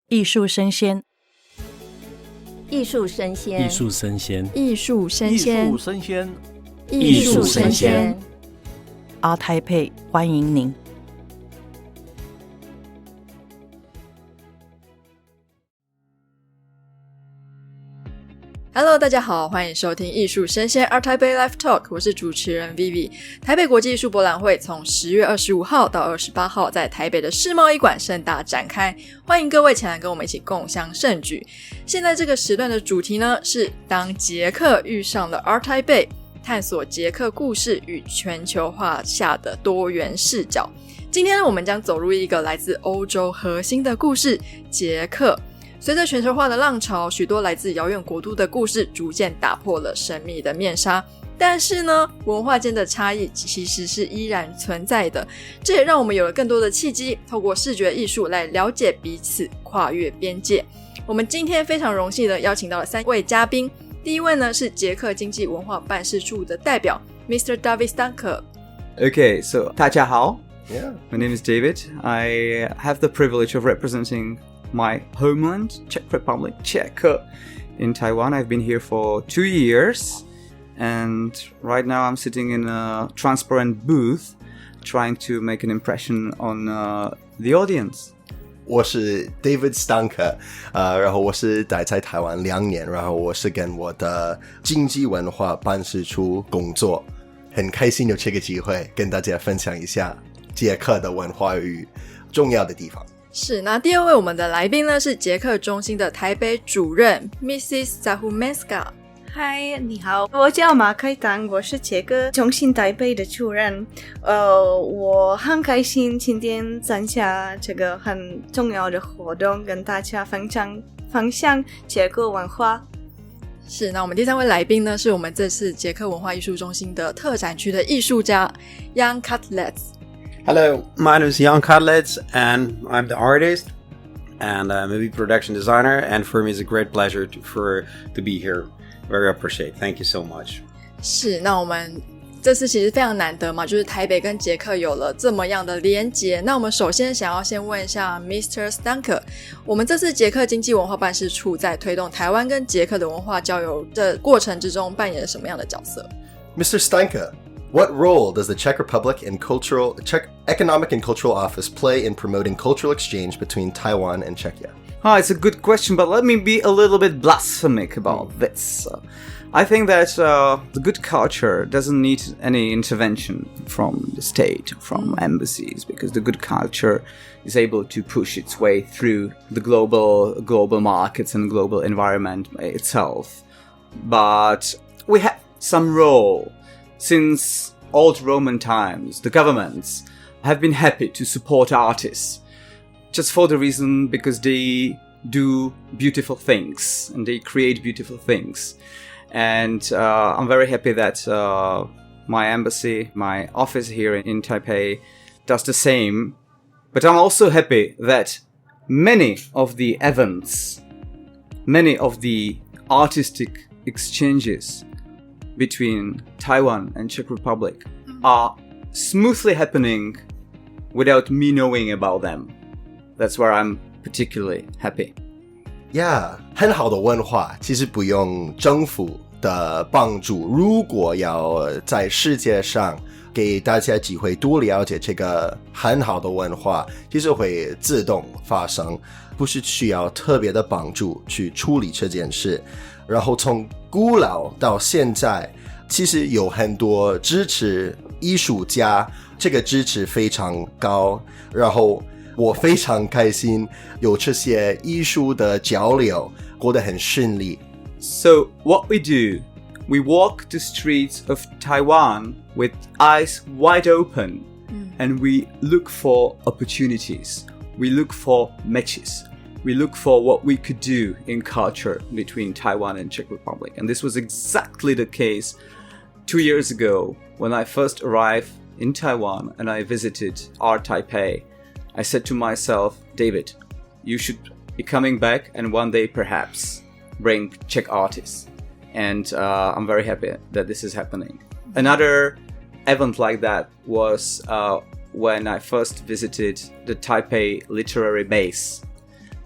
艺术生鲜，艺术生鲜，艺术生鲜，艺术生鲜，艺术生鲜，艺术生鲜。Art Taipei 欢迎您。Hello， 大家好，欢迎收听艺术生鲜 Art Taipei Live Talk， 我是主持人 Vivi。台北国际艺术博览会从10月25号到28号在台北的世贸一馆盛大展开，欢迎各位前来跟我们一起共襄盛举。现在这个时段的主题呢是当捷克遇上了 Art Taipei， 探索捷克故事与全球化下的多元视角。今天我们将走入一个来自欧洲核心的故事——捷克。随着全球化的浪潮，许多来自遥远国度的故事逐渐打破了神秘的面纱，但是呢，文化间的差异其实是依然存在的。这也让我们有了更多的契机，透过视觉艺术来了解彼此，跨越边界。我们今天非常荣幸的邀请到了3位嘉宾，第一位呢是捷克经济文化办事处的代表 Mr. David Steinke。 Okay, so 大家好. Yeah. My name is David. I have the privilege of representing my homeland, Czech Republic, Czech. In Taiwan, I've been here for 2 years, and right now I'm sitting in a transparent booth trying to make an impression on the audience. 我是 David Steinke， 然后我是待在台湾2年，然后我是跟我的经济文化办事处工作，很开心有这个机会跟大家分享一下捷克的文化与重要的地方。是，那第二位我们的来宾呢是捷克中心的台北主任 Mrs. Záhumenská。 嗨，你好，我叫马凯丹，我是捷克中心台北的主任。我很开心今天参加这个很重要的活动，跟大家分享捷克文化。是，那我们第3位来宾呢是我们这次捷克文化艺术中心的特展区的艺术家 Jan Kadlec。Hello, my name is Jan Kadlec, and I'm the artist and a movie production designer, and for me it's a great pleasure to be here. Very appreciate. Thank you so much. 是，那我们这次其实非常难得嘛，就是台北跟捷克有了这么样的连结。那我们首先想要先问一下 Mr. Steinke， 我们这次捷克经济文化办事处在推动台湾跟捷克的文化交流的过程之中扮演了什么样的角色？ Mr. Steinke，What role does the Czech Republic and Czech Economic and Cultural Office play in promoting cultural exchange between Taiwan and Czechia? It's a good question, but let me be a little bit blasphemic about this. I think that the good culture doesn't need any intervention from the state, from embassies, because the good culture is able to push its way through the global markets and global environment itself. But we have some role. Since old Roman times, the governments have been happy to support artists just for the reason because they do beautiful things and they create beautiful things. And I'm very happy that my embassy, my office here in Taipei does the same. But I'm also happy that many of the events, many of the artistic exchanges between Taiwan and Czech Republic are smoothly happening without me knowing about them. That's where I'm particularly happy. Yeah, 很好的文化其实不用政府的帮助，如果要在世界上给大家机会多了解这个很好的文化，其实会自动发生，不是需要特别的帮助去处理这件事。然后从古老到现在，其实有很多支持艺术家，这个支持非常高，然后我非常开心有这些艺术的交流，过得很顺利。 So what we do, we walk the streets of Taiwan with eyes wide open, and we look for opportunities. We look for matches. We look for what we could do in culture between Taiwan and Czech Republic. And this was exactly the case 2 years ago when I first arrived in Taiwan and I visited Art Taipei. I said to myself, David, you should be coming back and one day perhaps bring Czech artists. And I'm very happy that this is happening. Another event like that was when I first visited the Taipei literary base.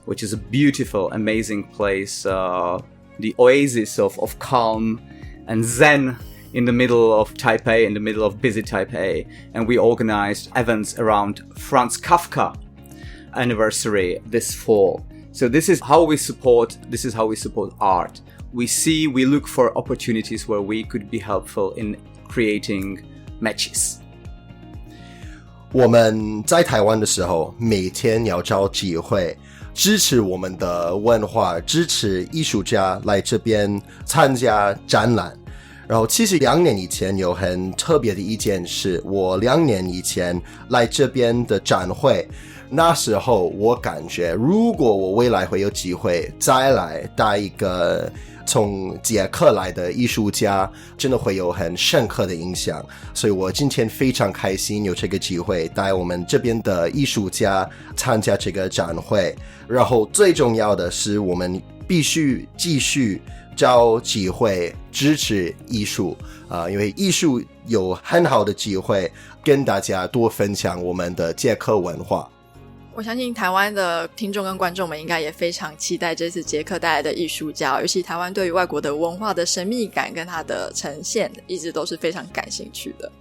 which is a beautiful, amazing place, the oasis of calm and zen in the middle of Taipei, in the middle of busy Taipei. And we organized events around Franz Kafka anniversary this fall. So this is how we support art. We look for opportunities where we could be helpful in creating matches. 我们在台湾的时候，每天要找机会支持我们的文化，支持艺术家来这边参加展览。然后其实2年以前有很特别的一件事，我2年以前来这边的展会，那时候我感觉如果我未来会有机会再来带一个从捷克来的艺术家，真的会有很深刻的影响。所以我今天非常开心有这个机会带我们这边的艺术家参加这个展会。然后最重要的是我们必须继续找机会支持艺术因为艺术有很好的机会跟大家多分享我们的捷克文化。我相信台湾的听众跟观众们应该也非常期待这次捷克带来的艺术家，尤其台湾对于外国的文化的神秘感跟它的呈现一直都是非常感兴趣的。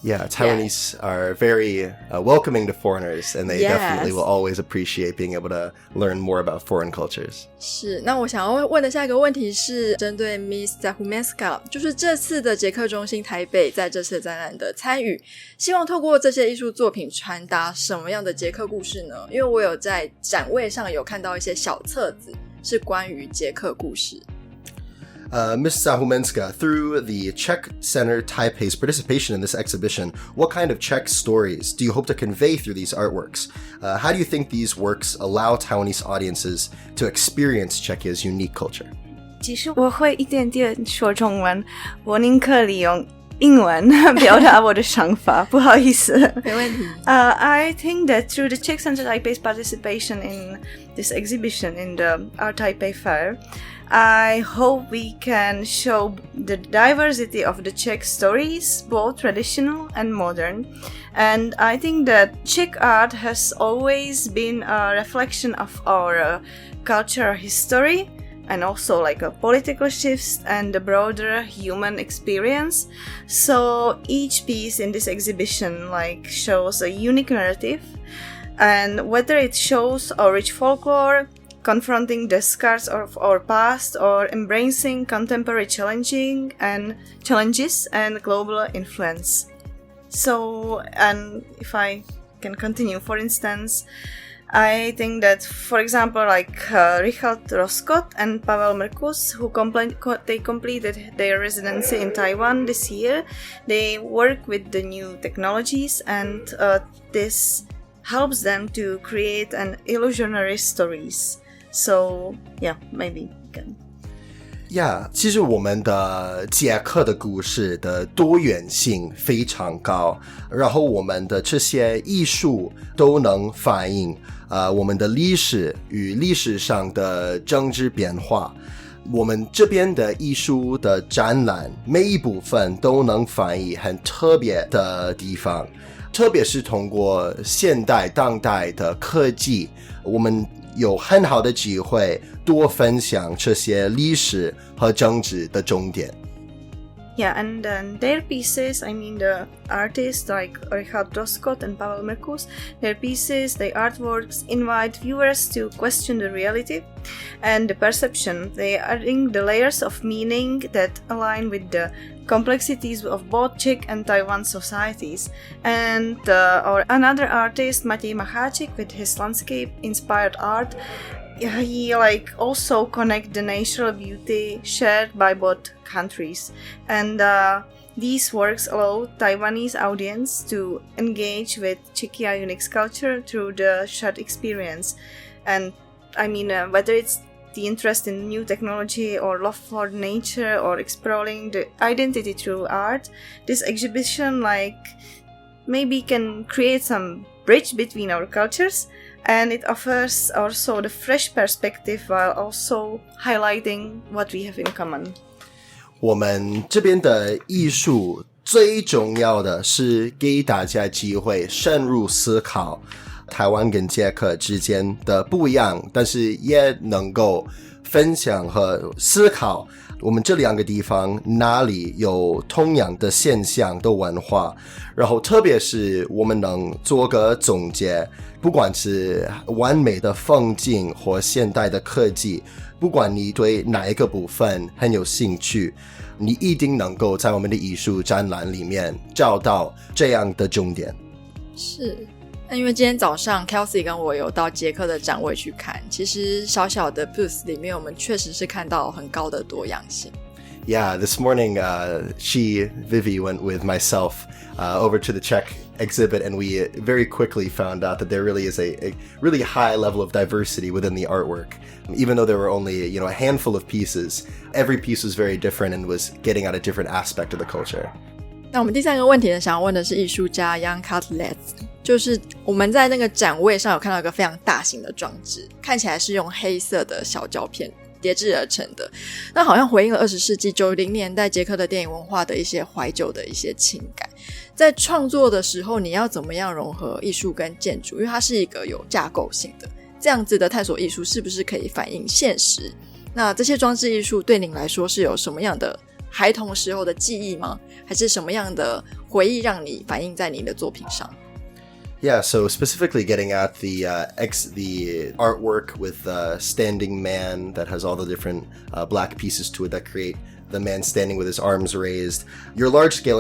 Yeah, Taiwanese are very welcoming to foreigners, and they definitely will always appreciate being able to learn more about foreign cultures. 是，那我想要问的下一个问题是针对 Miss Záhumenská， 就是这次的捷克中心台北在这次展览的参与，希望透过这些艺术作品传达什么样的捷克故事呢？因为我有在展位上有看到一些小册子是关于捷克故事。Ms. Záhumenská, through the Czech Center Taipei's participation in this exhibition, what kind of Czech stories do you hope to convey through these artworks? How do you think these works allow Taiwanese audiences to experience Czechia's unique culture? 其实我会一点点说中文，我宁可利用英文表达我的想法，不好意思。没问题。I think that through the Czech Center Taipei's participation in this exhibition in the Art Taipei Fair, I hope we can show the diversity of the Czech stories, both traditional and modern. And I think that Czech art has always been a reflection of our cultural history and also like a political shifts and the broader human experience. So each piece in this exhibition like shows a unique narrative, and whether it shows our rich folklore, confronting the scars of our past, or embracing contemporary challenges and global influence. So, and if I can continue, for instance, I think that, for example, like Richard Roskot and Pavel Merkus, who they completed their residency in Taiwan this year, they work with the new technologies, and this helps them to create an illusionary stories. So, yeah, maybe you can. Yeah, 其实我们的捷克的故事的多元性非常高，然后我们的这些艺术都能反映我们的历史与历史上的政治变化。我们这边的艺术的展览每一部分都能反映很特别的地方，特别是通过现代当代的科技，我们有很好的机会多分享这些历史和政治的重点。Yeah, and then their pieces, I mean the artists like Richard Roskot and Pavel Merkus, their pieces, their artworks invite viewers to question the reality and the perception. They are adding the layers of meaning that align with the complexities of both Czech and Taiwan societies. And another artist, Matěj Macháček, with his landscape-inspired art, he like also connect the natural beauty shared by both countries, and these works allow Taiwanese audience to engage with Czechia unique culture through the shared experience. And I mean whether it's the interest in new technology or love for nature or exploring the identity through art, this exhibition like maybe can create some bridge between our cultures, and it offers also the fresh perspective while also highlighting what we have in common. 我们这边的艺术最重要的是给大家机会深入思考台湾跟捷克之间的不一样，但是也能够分享和思考我们这两个地方哪里有同样的现象的文化，然后特别是我们能做个总结，不管是完美的风景或现代的科技，不管你对哪一个部分很有兴趣，你一定能够在我们的艺术展览里面找到这样的重点。是，那因为今天早上 Kelsey 跟我有到捷克的展位去看，其实小小的 booth 里面我们确实是看到很高的多样性。Yeah, this morning Vivi went with myself over to the Czech exhibit, and we very quickly found out that there really is a really high level of diversity within the artwork. Even though there were only, a handful of pieces, every piece was very different and was getting at a different aspect of the culture. 那我们第三个问题呢，想要问的是艺术家 Jan Kadlec， 就是我们在那个展位上有看到一个非常大型的装置，看起来是用黑色的小胶片叠制而成的，那好像回应了20世纪90年代捷克的电影文化的一些怀旧的一些情感。在创作的时候，你要怎么样融合艺术跟建筑？因为它是一个有架构性的，这样子的探索艺术是不是可以反映现实？那这些装置艺术对您来说是有什么样的孩童时候的记忆吗？还是什么样的回忆让你反映在你的作品上？Yeah, so specifically getting at the artwork with the standing man that has all the different black pieces to it that create the man standing with his arms raised. Your large-scale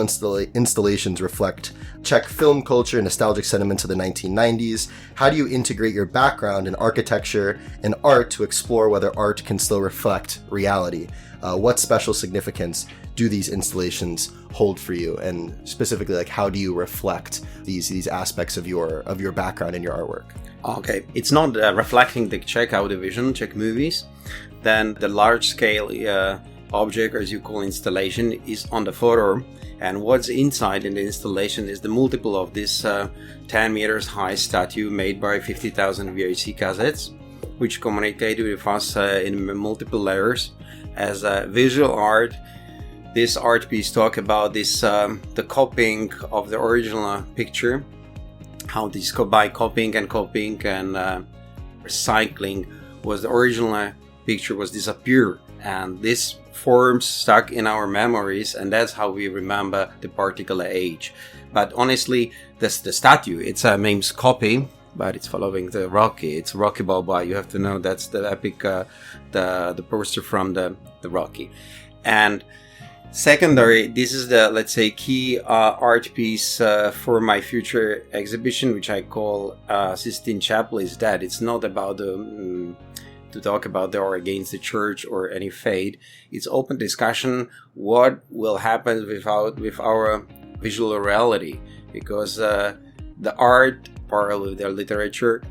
installations reflect Czech film culture and nostalgic sentiments of the 1990s. How do you integrate your background in architecture and art to explore whether art can still reflect reality? What special significance do these installations hold for you, and specifically, like, how do you reflect these aspects of your background in your artwork? Okay, it's not reflecting the Czech audiovisual, Czech movies. Then the large-scale object, as you call installation, is on the photo, and what's inside in the installation is the multiple of this 10 meters high statue made by 50,000 VHC cassettes, which communicate with us in multiple layers. As a visual art, this art piece talk about this the copying of the original picture, how this by copying and recycling was the original picture was disappeared, and this forms stuck in our memories, and that's how we remember the particular age. But honestly, the statue, it's a name's copy, but it's following the Rocky. It's Rocky Balboa. You have to know that's the epic, the poster from the Rocky. And secondary, this is the, let's say, key art piece for my future exhibition, which I call Sistine Chapel is Dead. It's not about to talk about the or against the church or any faith. It's open discussion what will happen with our visual reality, because the art parallel with the literature,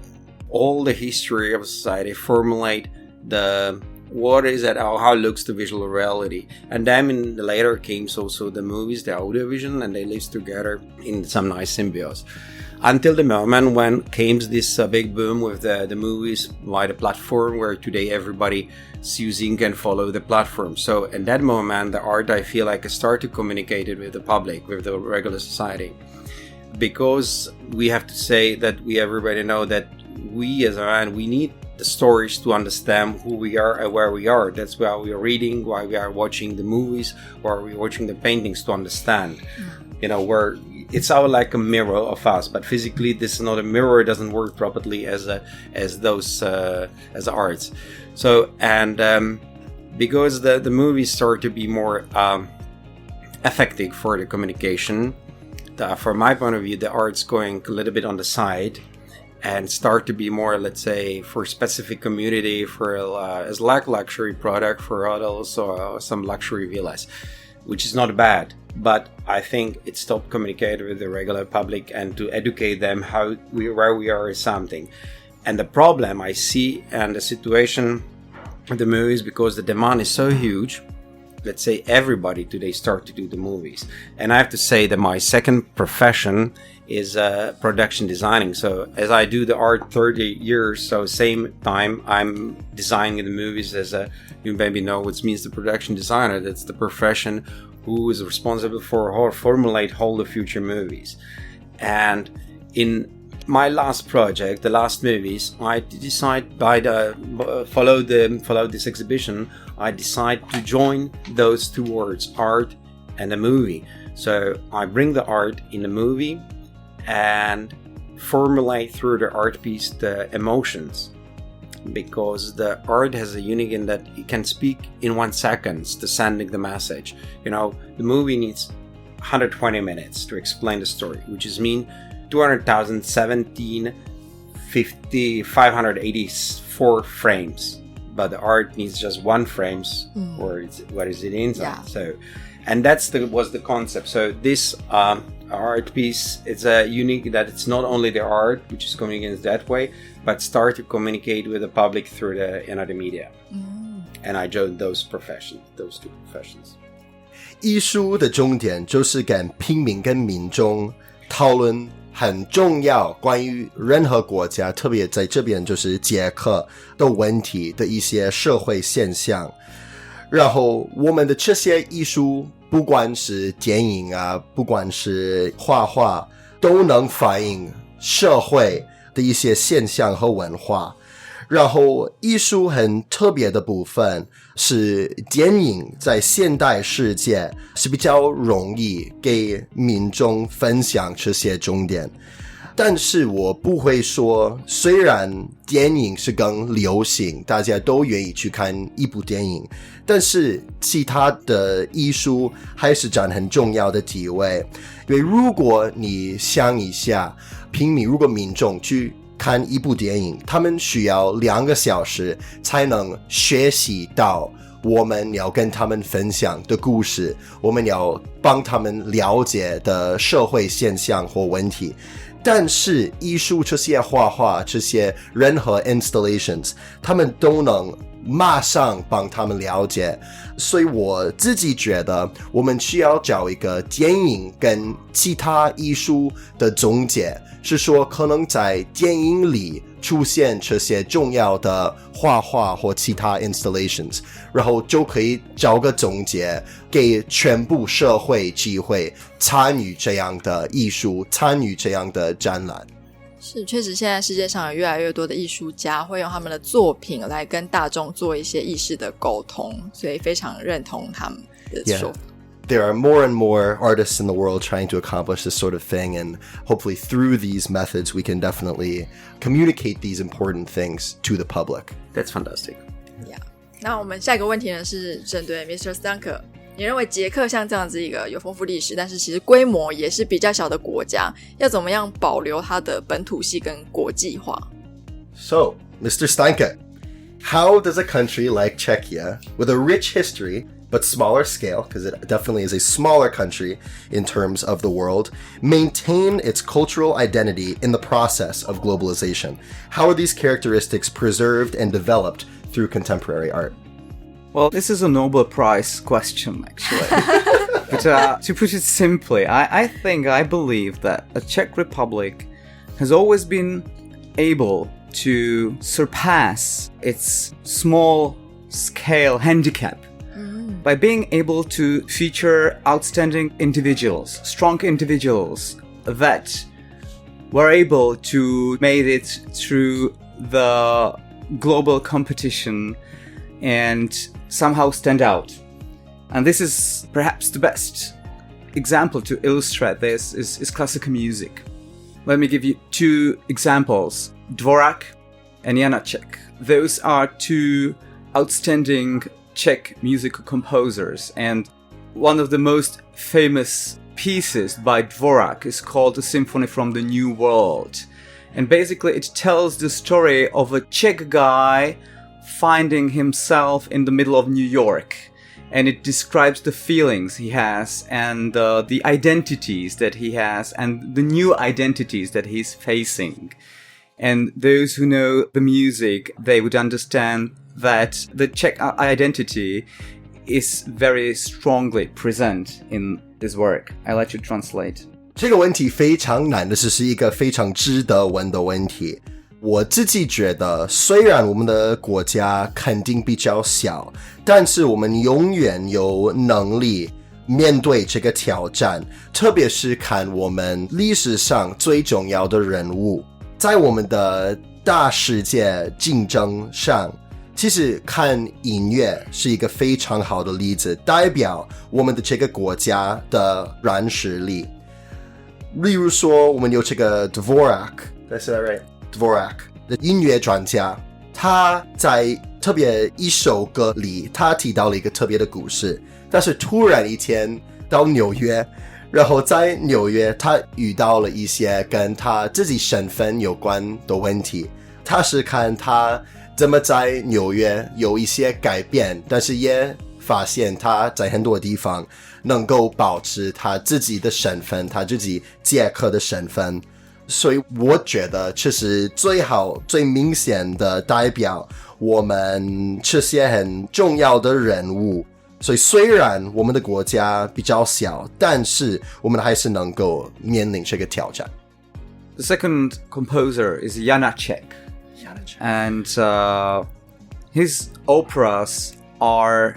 all the history of society formulate the what is that, how looks the visual reality, and then in the later came also the movies, the audiovisual, and they live together in some nice symbiosis. Until the moment when came this big boom with the movies via the platform, where today everybody is using and follow the platform. So in that moment, the art, I feel like, started to communicate it with the public, with the regular society. Because we have to say that everybody know that we as a man, we need the stories to understand who we are and where we are. That's why we are reading, why we are watching the movies, why we are watching the paintings to understand. Where it's like a mirror of us, but physically this is not a mirror. It doesn't work properly as arts. So, and because the movies start to be more effective for the communication, from my point of view, the art's going a little bit on the side and start to be more, let's say, for specific community, for as like luxury product for adults or some luxury villas, which is not bad. But I think it stopped communicating with the regular public and to educate them where we are is something. And the problem I see and the situation of the movies, because the demand is so huge, let's say everybody today start to do the movies. And I have to say that my second profession is production designing. So as I do the art 30 years, so same time I'm designing the movies as you maybe know what means the production designer. That's the profession who is responsible for formulate all the future movies. And in My last project, the last movies, I decide follow this exhibition. I decide to join those two words, art and a movie. So I bring the art in the movie and formulate through the art piece the emotions, because the art has a unique in that it can speak in 1 second to sending the message. The movie needs 120 minutes to explain the story, which is mean 584 frames, but the art needs just 1 frame, or what is it inside. Yeah. So, and was the concept. So this art piece, it's a unique that it's not only the art which is communicated that way, but start to communicate with the public through the media. And I joined those two professions. 艺术的重点就是跟平民跟民众讨论很重要关于任何国家，特别在这边就是捷克的问题的一些社会现象。然后我们的这些艺术，不管是电影啊，不管是画画，都能反映社会的一些现象和文化。然后艺术很特别的部分是电影在现代世界是比较容易给民众分享这些重点，但是我不会说虽然电影是更流行，大家都愿意去看一部电影，但是其他的艺术还是占很重要的地位。因为如果你想一下，如果民众去看一部电影，他们需要2个小时才能学习到我们要跟他们分享的故事，我们要帮他们了解的社会现象或问题。但是艺术这些画画，这些任何 installations， 他们都能马上帮他们了解。所以我自己觉得我们需要找一个电影跟其他艺术的中介，是说可能在电影里出现这些重要的画画或其他 installations， 然后就可以找个中介给全部社会机会参与这样的艺术，参与这样的展览。是，确实现在世界上有越来越多的艺术家会用他们的作品来跟大众做一些意识的沟通，所以非常认同他们的说法。There are more and more artists in the world trying to accomplish this sort of thing, and hopefully through these methods we can definitely communicate these important things to the public. That's fantastic. Yeah. 那我们下一个问题呢是针对 Mr. Steinke， 你认为捷克像这样子一个有丰富历史但是其实规模也是比较小的国家，要怎么样保留它的本土性跟国际化？ So, Mr. Steinke, how does a country like Czechia, with a rich history but smaller scale, because it definitely is a smaller country in terms of the world, maintain its cultural identity in the process of globalization? How are these characteristics preserved and developed through contemporary art? Well, this is a Nobel Prize question, actually. But to put it simply, I believe that the Czech Republic has always been able to surpass its small-scale handicap by being able to feature outstanding individuals, strong individuals that were able to make it through the global competition and somehow stand out. And this is perhaps the best example to illustrate this is classical music. Let me give you 2 examples, Dvorak and Janacek. Those are 2 outstanding Czech musical composers, and one of the most famous pieces by Dvorak is called The Symphony from the New World. And basically it tells the story of a Czech guy finding himself in the middle of New York, and it describes the feelings he has and the identities that he has and the new identities that he's facing. And those who know the music, they would understand that the Czech identity is very strongly present in this work. I'll let you translate. 这个问题非常难的是一个非常值得问的问题。我自己觉得，虽然我们的国家肯定比较小，但是我们永远有能力面对这个挑战，特别是看我们历史上最重要的人物，在我们的大世界竞争上，其实看音乐是一个非常好的例子，代表我们的这个国家的软实力。例如说，我们有这个 Dvorak，Did I say that right? Dvorak 的音乐专家，他在特别一首歌里，他提到了一个特别的故事，但是突然一天到纽约，然后在纽约他遇到了一些跟他自己身份有关的问题，他是看他怎么在纽约有一些改变，但是也发现他在很多地方能够保持他自己的身份，他自己捷克的身份。所以我觉得这是最好最明显的代表我们这些很重要的人物。所以虽然我们的国家比较小，但是我们还是能够面临这个挑战。 The second composer is Jan Kadlec. And his operas are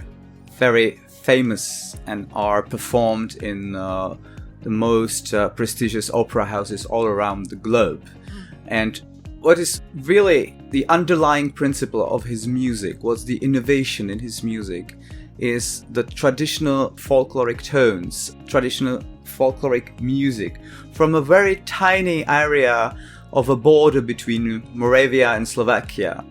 very famous and are performed in the most prestigious opera houses all around the globe. And what is really the underlying principle of his music, what's the innovation in his music, is the traditional folkloric tones, traditional folkloric music from a very tiny area of a border between Moravia and Slovakia.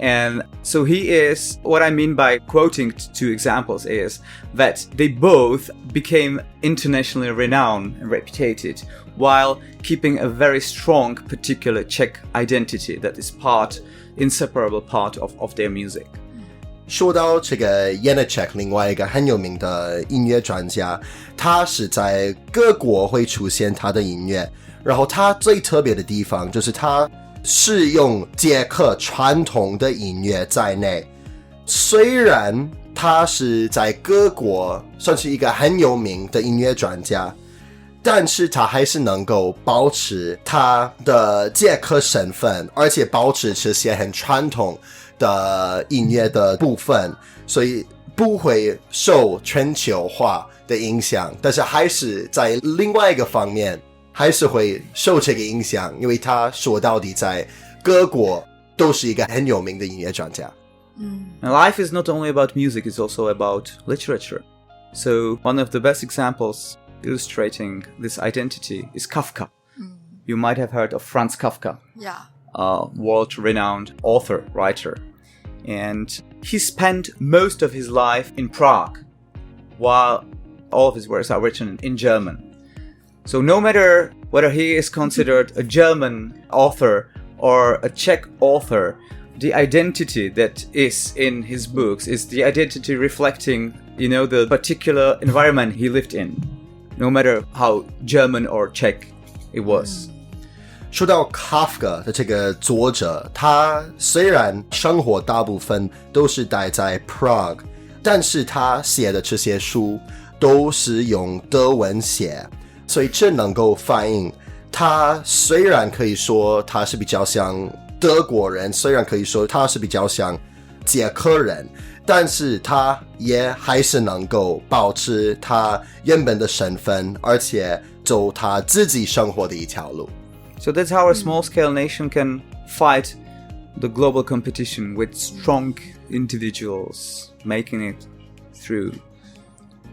And so he is, what I mean by quoting two examples is that they both became internationally renowned and reputed while keeping a very strong particular Czech identity that is inseparable part of their music. 说到这个 Jan Kadlec 另外一个很有名的音乐专家，他是在各国会出现他的音乐，然后他最特别的地方就是他是用捷克传统的音乐在内，虽然他是在各国算是一个很有名的音乐专家，但是他还是能够保持他的捷克身份，而且保持这些很传统的音乐的部分，所以不会受全球化的影响，但是还是在另外一个方面还是会受这个影响，因为他说到底在各国都是一个很有名的音乐专家。And life is not only about music, it's also about literature. So one of the best examples illustrating this identity is Kafka. You might have heard of Franz Kafka. Yeah. A world-renowned author, writer. And he spent most of his life in Prague, while all of his works are written in German. So no matter whether he is considered a German author or a Czech author, the identity that is in his books is the identity reflecting, the particular environment he lived in, no matter how German or Czech it was. 说到 Kafka 的这个作者，他虽然生活大部分都是待在 Prague， 但是他写的这些书都是用德文写，所以这能够反映他虽然可以说他是比较像德国人，虽然可以说他是比较像捷克人，但是他也还是能够保持他原本的身份，而且走他自己生活的一条路。So that's how a small-scale nation can fight the global competition with strong individuals making it through.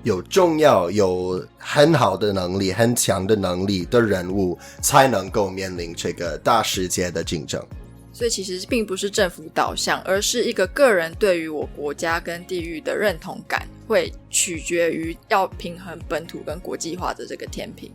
有重要、有很好的能力、很强的能力的人物，才能够面临这个大世界的竞争。所以其实并不是政府导向，而是一个个人对于我国家跟地域的认同感，会取决于要平衡本土跟国际化的这个天平。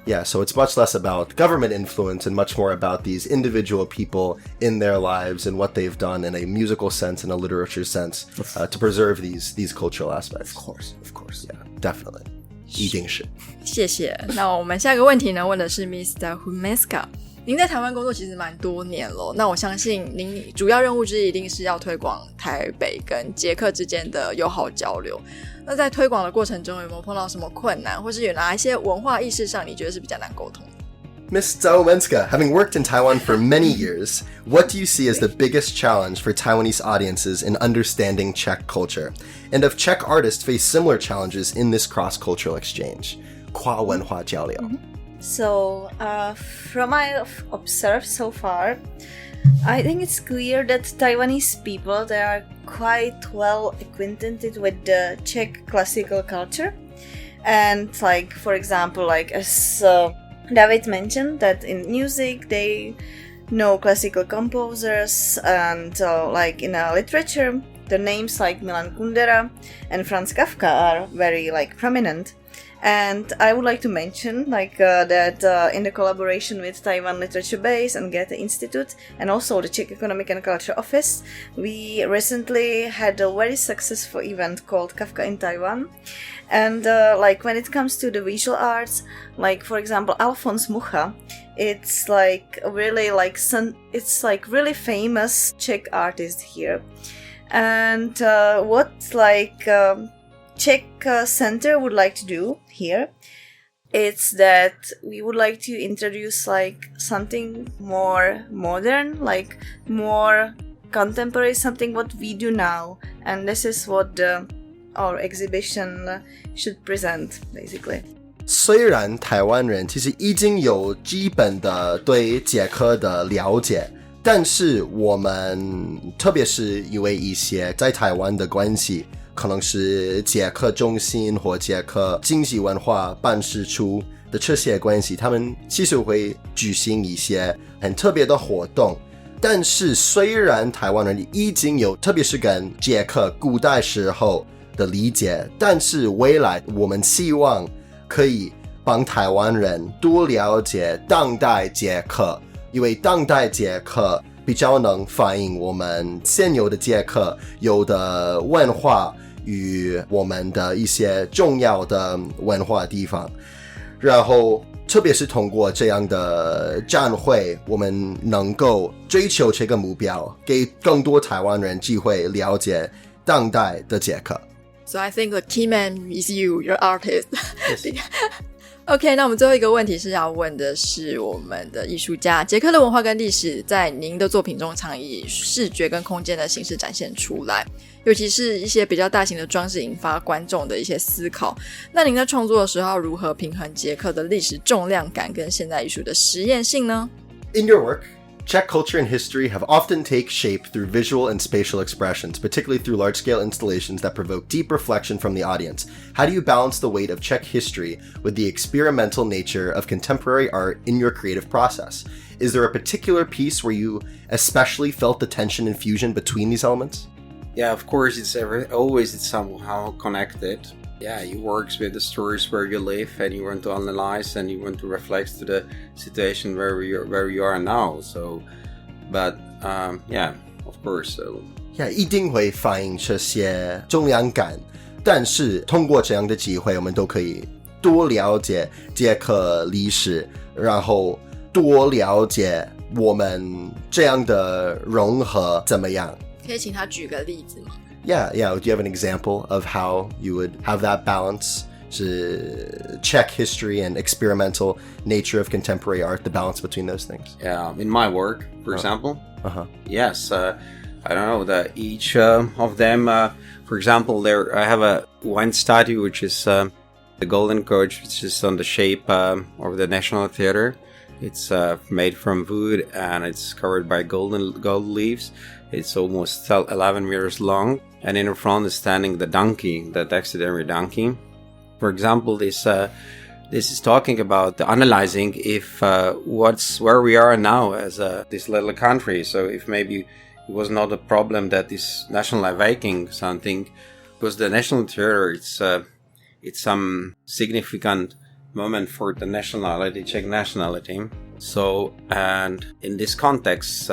Yeah, so it's much less about government influence and much more about these individual people in their lives and what they've done in a musical sense and a literature sense to preserve these cultural aspects. Of course. Yeah, definitely. 一定是。谢谢。那我们下一个问题呢，问的是 Ms. Záhumenská。您在台湾工作其实蛮多年了，那我相信您主要任务之一一定是要推广台北跟捷克之间的友好交流。那在推广的过程中有没有碰到什么困难，或是有哪一些文化意识上你觉得是比较难沟通的？ Ms. Záhumenská, having worked in Taiwan for many years, what do you see as the biggest challenge for Taiwanese audiences in understanding Czech culture? And if Czech artists face similar challenges in this cross-cultural exchange? 跨文化交流。So, from what I've observed so far, I think it's clear that Taiwanese people, they are quite well acquainted with the Czech classical culture. And like, for example, like as David mentioned, that in music they know classical composers, and like in literature, the names like Milan Kundera and Franz Kafka are very like prominent. And I would like to mention that in the collaboration with Taiwan Literature Base and Goethe Institute and also the Czech Economic and Culture Office, we recently had a very successful event called Kafka in Taiwan. And like when it comes to the visual arts, like for example Alfons Mucha, it's like really like it's like really famous Czech artist here. And what like Czech Center would like to do here, it's that we would like to introduce like something more modern, like more contemporary, something what we do now, and this is what our exhibition should present, basically. 虽然台湾人其实已经有基本的对捷克的了解，但是我们特别是因为一些在台湾的关系，可能是捷克中心或捷克经济文化办事处的这些关系，他们其实会举行一些很特别的活动。但是虽然台湾人已经有特别是跟捷克古代时候的理解，但是未来我们希望可以帮台湾人多了解当代捷克，因为当代捷克比较能反映我们现有的捷克有的文化与我们的一些重要的文化地方，然后特别是通过这样的展会，我们能够追求这个目标，给更多台湾人机会了解当代的捷克。So I think the key man is you, you're artist. OK， 那我们最后一个问题是要问的是我们的艺术家，捷克的文化跟历史在您的作品中常以视觉跟空间的形式展现出来，尤其是一些比较大型的装饰引发观众的一些思考。那您在创作的时候如何平衡捷克的历史重量感跟现代艺术的实验性呢？ In your work, Czech culture and history have often taken shape through visual and spatial expressions, particularly through large-scale installations that provoke deep reflection from the audience. How do you balance the weight of Czech history with the experimental nature of contemporary art in your creative process? Is there a particular piece where you especially felt the tension and fusion between these elements? Yeah, of course, it's somehow connected. Yeah, it works with the stories where you live, and you want to analyze and you want to reflect to the situation where you are now. So, but yeah, of course. So, yeah, 一定会反映这些重量感，但是通过这样的机会，我们都可以多了解捷克历史，然后多了解我们这样的融合怎么样。可以请他举个例子吗？ Yeah. Do you have an example of how you would have that balance? Czech history and experimental nature of contemporary art, the balance between those things. Yeah, in my work, for example. Yes, I don't know that each of them. For example, I have one statue which is the Golden Coach, which is on the shape of the National Theater. It's made from wood and it's covered by gold leaves. It's almost 11 meters long, and in front is standing the donkey, the taxidermy donkey. For example, this is talking about analyzing if where we are now as this little country. So if maybe it was not a problem that this nationalizing something, because the National Theater, it's some significant moment for the nationality, Czech nationality. So, and in this context,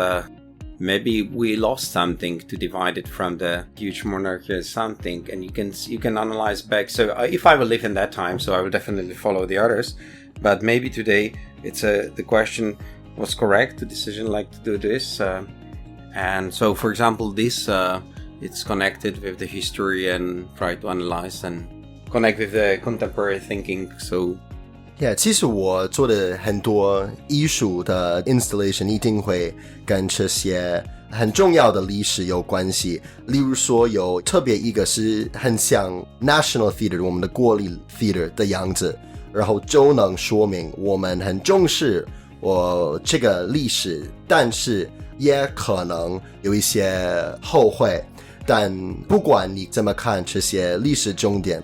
maybe we lost something to divide it from the huge monarchy or something, and you can analyze back. So if I will live in that time, so I will definitely follow the others. But maybe today it's the question was correct, the decision like to do this. And so, for example, this it's connected with the history and try to analyze and connect with the contemporary thinking. So. Yeah, 其实我做的很多艺术的 installation 一定会跟这些很重要的历史有关系。例如说有特别一个是很像 National Theater 我们的国立 Theater 的样子，然后就能说明我们很重视这个历史，但是也可能有一些后悔。但不管你怎么看这些历史重点，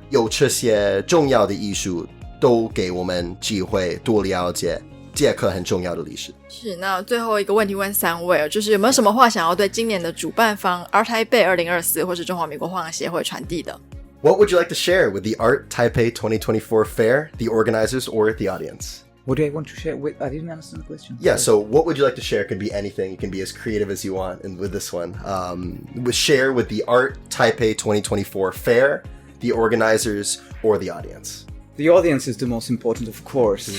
有这些重要的艺术都给我们机会多了解捷克很重要的历史。是，那最后一个问题问三位，就是有没有什么话想要对今年的主办方 Art Taipei 2024或是中华民国画廊协会传递的？ What would you like to share with the Art Taipei 2024 fair, the organizers, or the audience? What do I want to share with? I didn't understand the question. Yeah, so what would you like to share? It can be anything. You can be as creative as you want. And with this one, share with the Art Taipei 2024 fair, the organizers, or the audience. The audience is the most important, of course.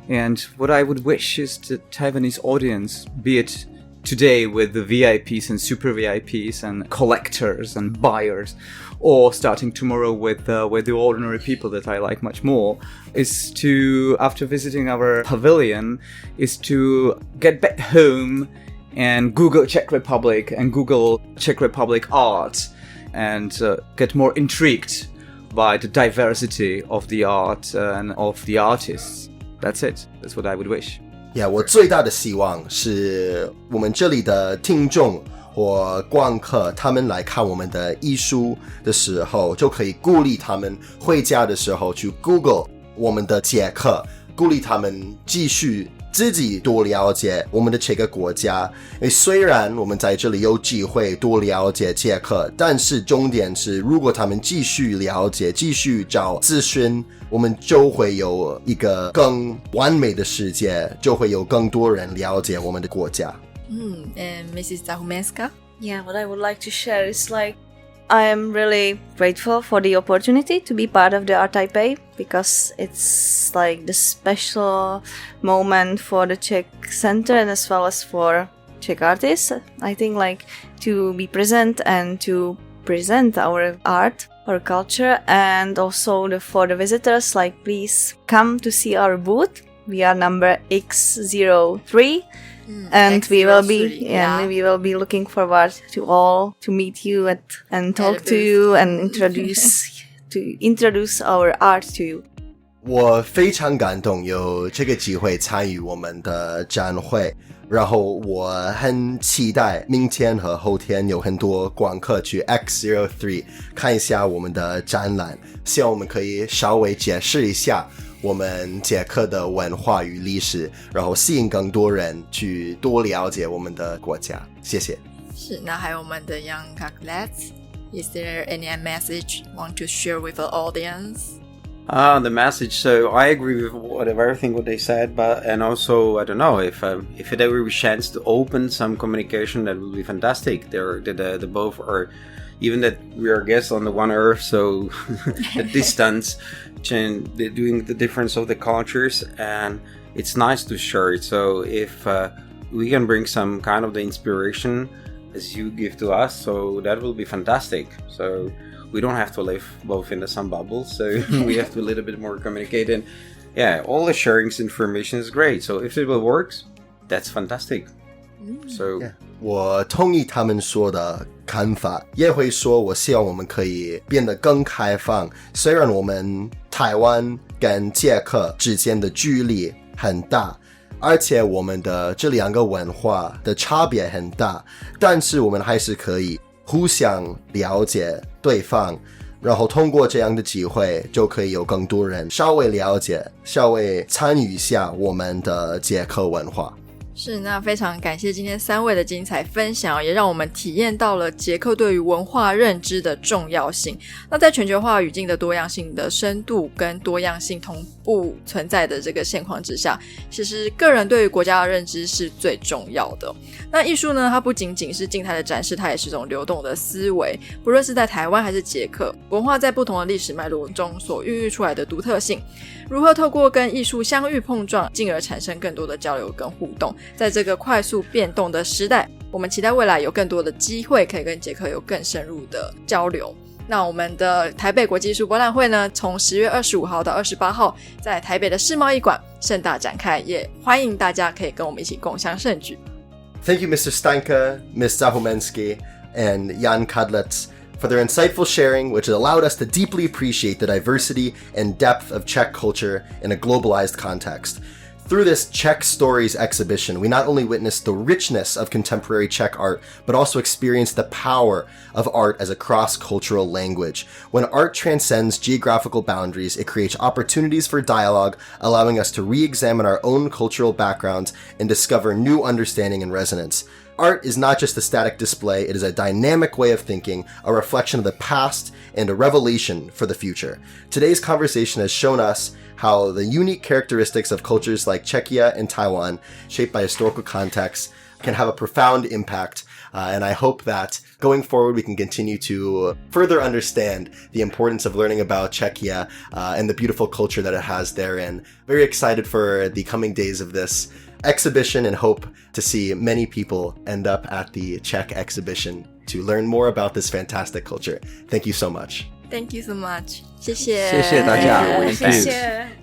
And what I would wish is the Taiwanese audience, be it today with the VIPs and super VIPs and collectors and buyers, or starting tomorrow with the ordinary people that I like much more, is to, after visiting our pavilion, is to get back home and Google Czech Republic and Google Czech Republic art and get more intrigued by the diversity of the art and of the artists. That's it. That's what I would wish. Yeah, 我最大的希望是我们这里的听众或观客，他们来看我们的艺术的时候，就可以鼓励他们回家的时候去 Google 我们的捷克，鼓励他们继续自己多了解我们的这个国家。因为虽然我们在这里有机会多了解捷克，但是重点是如果他们继续了解，继续找资讯，我们就会有一个更完美的世界，就会有更多人了解我们的国家。And Mrs. Záhumenská? Yeah, what I would like to share is I am really grateful for the opportunity to be part of the Art Taipei because it's the special moment for the Czech Center and as well as for Czech artists. I think to be present and to present our art, our culture, and also for the visitors, please come to see our booth. We are number X03. And we will be looking forward to meet you and talk to you and introduce our art to you. 我非常感动有这个机会参与我们的展会，然后我很期待明天和后天有很多观客去 X03 看一下我们的展览，希望我们可以稍微解释一下我们捷克的文化与历史，然后吸引更多人去多了解我们的国家。谢谢。是，那还有我们的 Jan Kadlec. Is there any message you want to share with the audience? The message. So I agree with everything what they said, and also I don't know if there will be a chance to open some communication, that would be fantastic. The both are, even that we are guests on the one earth, so the distance, doing the difference of the cultures, and it's nice to share it. So if we can bring some kind of the inspiration as you give to us, so that will be fantastic. So we don't have to live both in the same bubble, so we have to a little bit more communicate. And yeah, all the sharing information is great. So if it will work, that's fantastic. So yeah. 我同意他们说的看法，也会说我希望我们可以变得更开放。虽然我们台湾跟捷克之间的距离很大，而且我们的这两个文化的差别很大，但是我们还是可以互相了解对方，然后通过这样的机会就可以有更多人稍微了解，稍微参与一下我们的捷克文化。是，那非常感谢今天三位的精彩分享，也让我们体验到了捷克对于文化认知的重要性。那在全球化语境的多样性的深度跟多样性同步存在的这个现况之下，其实个人对于国家的认知是最重要的。那艺术呢，它不仅仅是静态的展示，它也是一种流动的思维。不论是在台湾还是捷克，文化在不同的历史脉络中所孕育出来的独特性，如何透过跟艺术相遇碰撞，进而产生更多的交流跟互动。在这个快速变动的时代，我们期待未来有更多的机会可以跟捷克有更深入的交流。那我们的台北国际艺术博览会呢，从10月25号到28号在台北的世贸艺馆盛大展开，也欢迎大家可以跟我们一起共襄盛举。 Thank you, Mr. Steinke, Ms. Záhumenská, and Jan Kadlec for their insightful sharing, which allowed us to deeply appreciate the diversity and depth of Czech culture in a globalized context. Through this Czech Stories exhibition, we not only witnessed the richness of contemporary Czech art, but also experienced the power of art as a cross-cultural language. When art transcends geographical boundaries, it creates opportunities for dialogue, allowing us to re-examine our own cultural backgrounds and discover new understanding and resonance. Art is not just a static display, it is a dynamic way of thinking, a reflection of the past, and a revelation for the future. Today's conversation has shown us how the unique characteristics of cultures like Czechia and Taiwan, shaped by historical contexts, can have a profound impact. And I hope that going forward, we can continue to further understand the importance of learning about Czechia and the beautiful culture that it has therein. Very excited for the coming days of this exhibition and hope to see many people end up at the Czech exhibition to learn more about this fantastic culture. Thank you so much. Thank you so much. 谢谢，谢谢大家。谢谢。